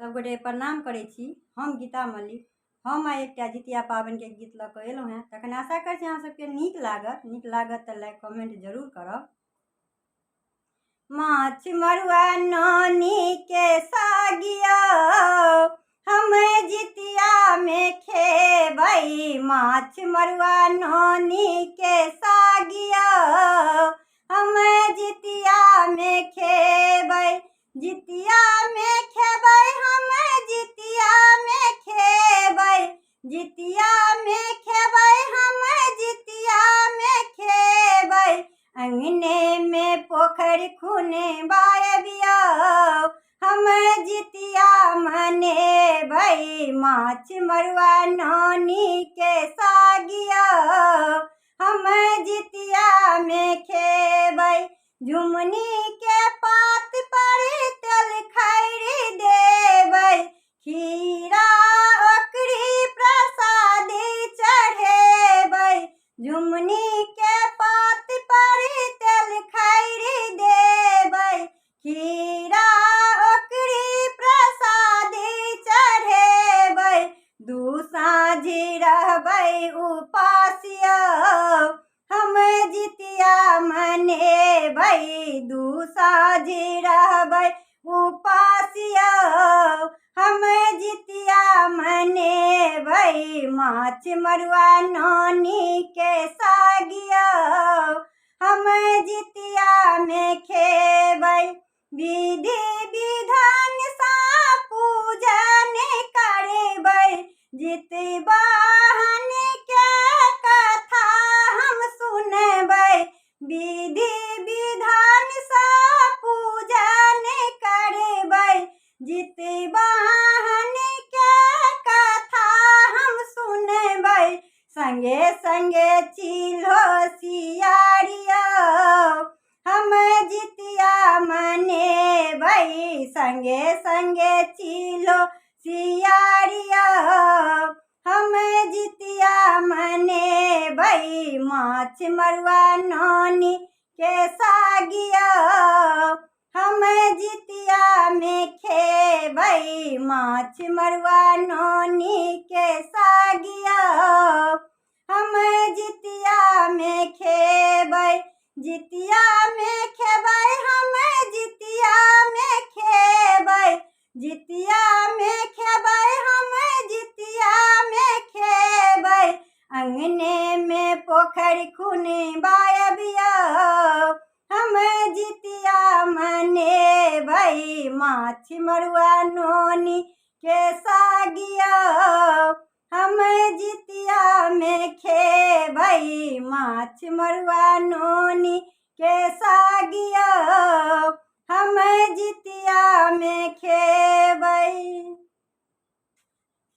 सब गोटे प्रणाम करै छी। हम गीता मल्लिक। हम आइ एकटा जितिया पाबनिके गीत लऽ कऽ अयलहुँ हेँ। तखन आशा करै छी अहाँ सबके नीक लागत तऽ लाइक कमेंट जरूर करब। माछ मरुआ नानी के सागिया हम जितिया में खेबै। माछ मरुआ नानी के सागिया हम जितिया में खेबै। जितिया में खेबै हम जितिया में खेबै। जितिया में खेबै हम जितिया में खेबै। अंगने में पोखर खुने बायबिया हम जितिया मनेबै। माछ मरुआ नानी के सागिया हम जितिया में खेबै। झुमनी के पात पर तेल खैरी देबै। खीरा ओकरी प्रसादी चढ़ेबै। झुमनी के पात पर तेल खैरी देबै। खीरा ओकरी प्रसादी चढ़ेबै। दू साँझी रहबै उपासिया हम जितिया मनेबै। दू साँझी रहबै उपासिया हम जितिया मनेबै। माछ मरुआ नानी के सागिया हम जितिया में खेबै। विधि विधान सा पूजन करबै। जितवाहन के कथा हम सुनबै। विधि विधान सा पूजन करबै। जितवाहन के कथा हम सुनबै। संगे संगे चिल्हो सियारिया हम जितिया मनेबै। संगे संगे चिल्हो सियारिया हम जितिया मनेबै। माछ मरुआ नानी के सागिया हम जितिया में खेबै। माछ मरुआ नानी के सागिया हम जितिया में खेबै। जितिया में खेबै हम जितिया में खेबै। जितिया में खेबै हम जितिया में खेबै। अंगने में पोखर खुने बायबिया हम जितिया मनेबै। माछ मरुआ नानी के सागिया हम जितिया में खेबै। माछ मरुआ नानी के सागिया हम जितिया में खेबै।